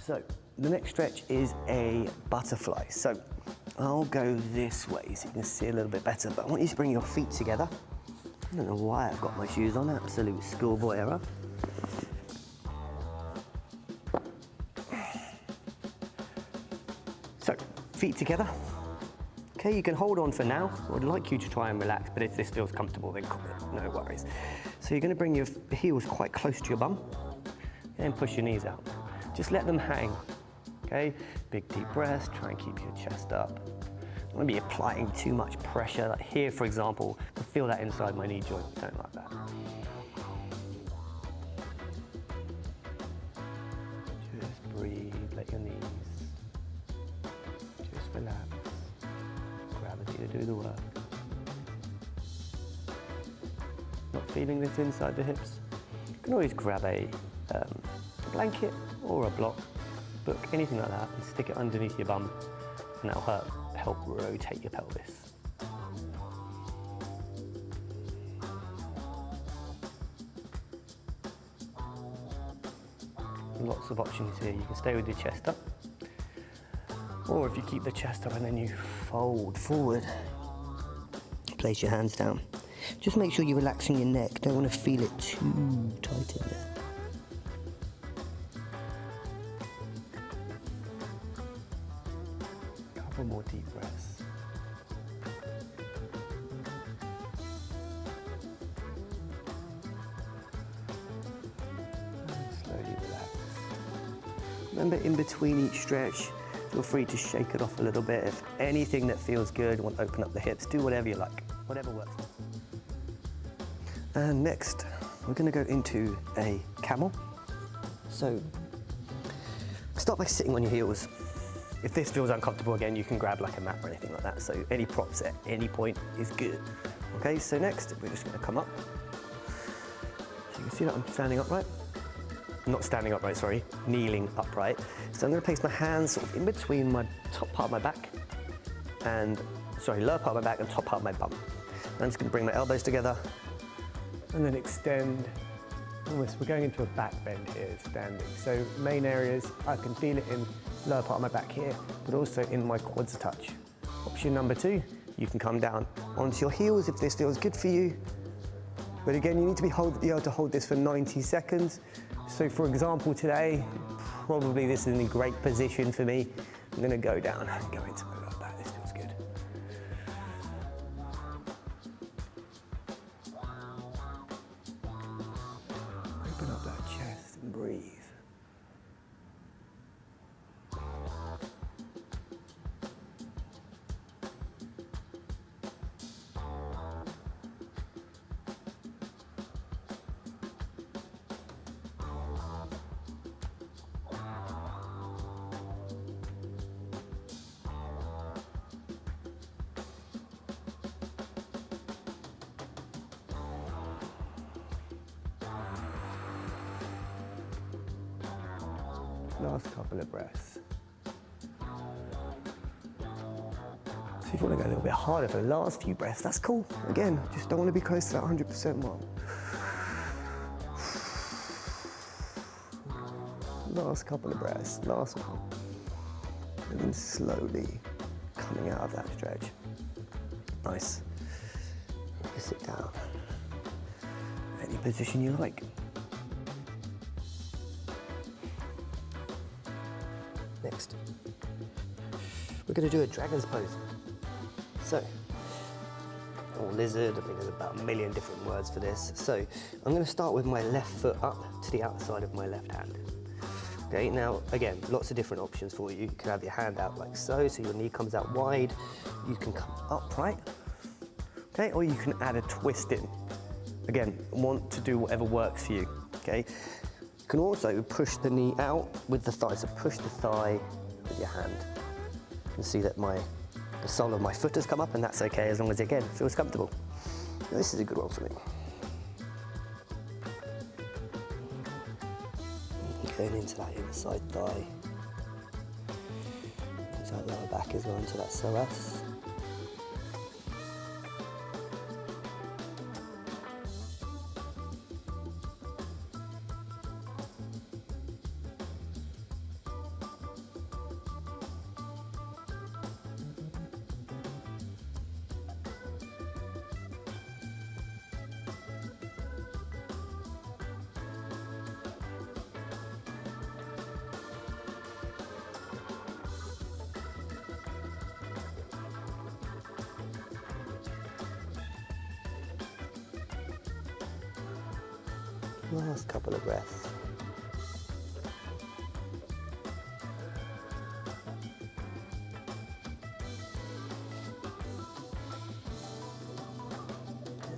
So the next stretch is a butterfly. So I'll go this way so you can see a little bit better, but I want you to bring your feet together. I don't know why I've got my shoes on, absolute schoolboy error. So, feet together. Okay, you can hold on for now. I would like you to try and relax, but if this feels comfortable, then no worries. So you're gonna bring your heels quite close to your bum and push your knees out. Just let them hang, okay? Big deep breaths, try and keep your chest up. Don't want to be applying too much pressure. Like here, for example, I can feel that inside my knee joint. Don't like that. Just breathe, let your knees just relax. Gravity to do the work. Not feeling this inside the hips? You can always grab a blanket or a block, book, anything like that, and stick it underneath your bum, and that'll help rotate your pelvis. Lots of options here. You can stay with your chest up, or if you keep the chest up and then you fold forward, place your hands down. Just make sure you're relaxing your neck. Don't want to feel it too tight in there. Couple more deep breaths. And slowly relax. Remember, in between each stretch, feel free to shake it off a little bit. If anything that feels good, want to open up the hips, do whatever you like, whatever works. And next, we're going to go into a camel. So, start by sitting on your heels. If this feels uncomfortable again, you can grab like a mat or anything like that. So any props at any point is good. Okay, so next, we're just going to come up. So you can see that I'm standing upright. Not standing upright, sorry, kneeling upright. So I'm going to place my hands sort of in between my top part of my back and, lower part of my back and top part of my bum. I'm just going to bring my elbows together and then extend. Almost, we're going into a back bend here, standing. So main areas, I can feel it in lower part of my back here, but also in my quads touch. Option number 2, you can come down onto your heels if this feels good for you. But again, you need to be able to hold this for 90 seconds. So for example, today, probably this isn't a great position for me. I'm gonna go down and go into my lower back. This feels good. Open up that chest and breathe. Last couple of breaths. So if you want to go a little bit harder for the last few breaths, that's cool. Again, just don't want to be close to that 100% mark. Last couple of breaths, last one. And then slowly coming out of that stretch. Nice. Sit down. Any position you like. Next, we're going to do a dragon's pose. So, or lizard, I mean there's about a million different words for this. So, I'm going to start with my left foot up to the outside of my left hand. Okay, now again, lots of different options for you. You can have your hand out like so your knee comes out wide. You can come upright, okay, or you can add a twist in. Again, want to do whatever works for you, okay? You can also push the knee out with the thigh, so push the thigh with your hand. You can see that the sole of my foot has come up, and that's okay as long as, again, it feels comfortable. Now, this is a good one for me. Going into that inside thigh, into that lower back as well, into that psoas. Last couple of breaths.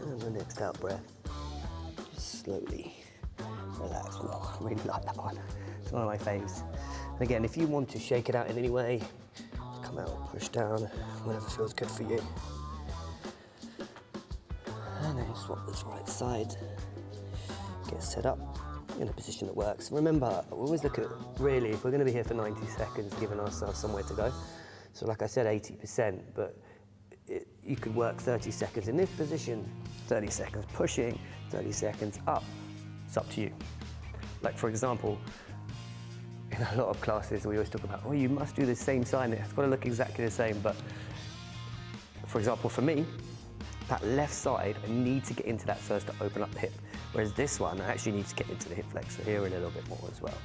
And the next out breath, just slowly relax. Oh, I really like that one. It's one of my faves. And again, if you want to shake it out in any way, come out, push down, whatever feels good for you. And then swap this right side. Get set up in a position that works. Remember, we always look at, really, if we're going to be here for 90 seconds, giving ourselves somewhere to go. So like I said, 80%, but you could work 30 seconds in this position, 30 seconds pushing, 30 seconds up. It's up to you. Like for example, in a lot of classes we always talk about, oh, you must do the same sign, it's got to look exactly the same, but for example, for me, that left side, I need to get into that first to open up the hip. Whereas this one, I actually need to get into the hip flexor here a little bit more as well.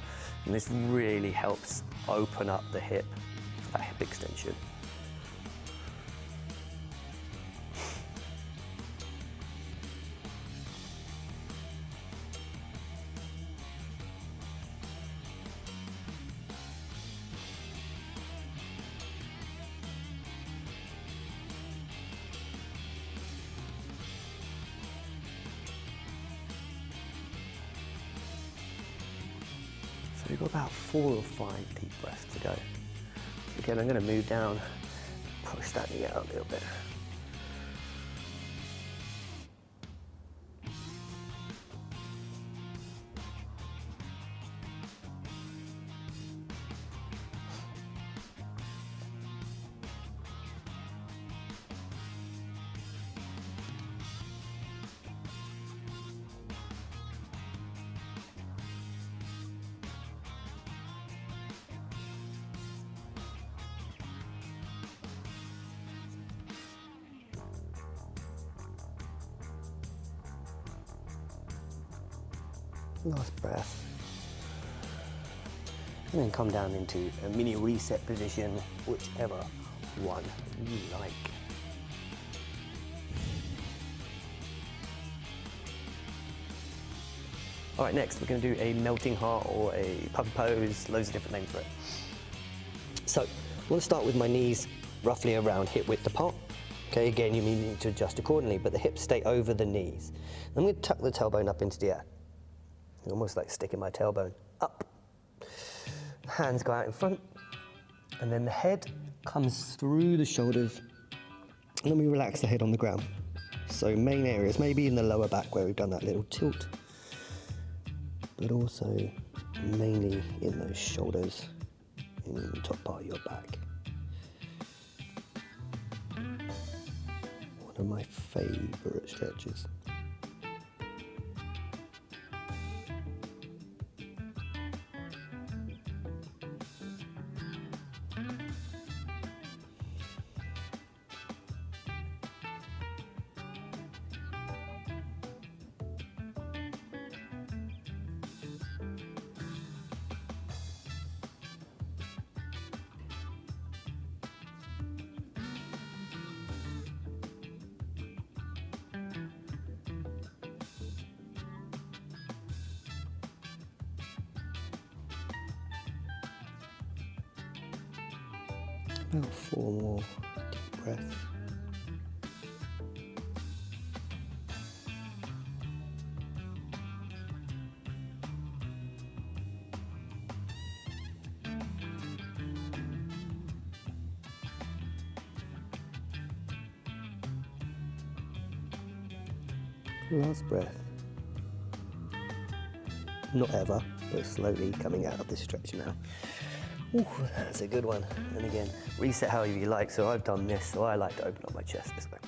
And this really helps open up the hip for that hip extension. So we've got about 4 or 5 deep breaths to go. Again, I'm going to move down, push that knee out a little bit. Last breath. And then come down into a mini reset position, whichever one you like. All right, next we're going to do a melting heart or a puppy pose, loads of different names for it. So I want to start with my knees roughly around hip width apart. Okay, again, you need to adjust accordingly, but the hips stay over the knees. I'm going to tuck the tailbone up into the air. Almost like sticking my tailbone up. Hands go out in front, and then the head comes through the shoulders, and then we relax the head on the ground. So main areas, maybe in the lower back where we've done that little tilt, but also mainly in those shoulders, in the top part of your back. One of my favourite stretches. About 4 more deep breaths. Last breath. Not ever, but slowly coming out of this stretch now. Ooh, that's a good one. And again, reset however you like. So I've done this, so I like to open up my chest this way.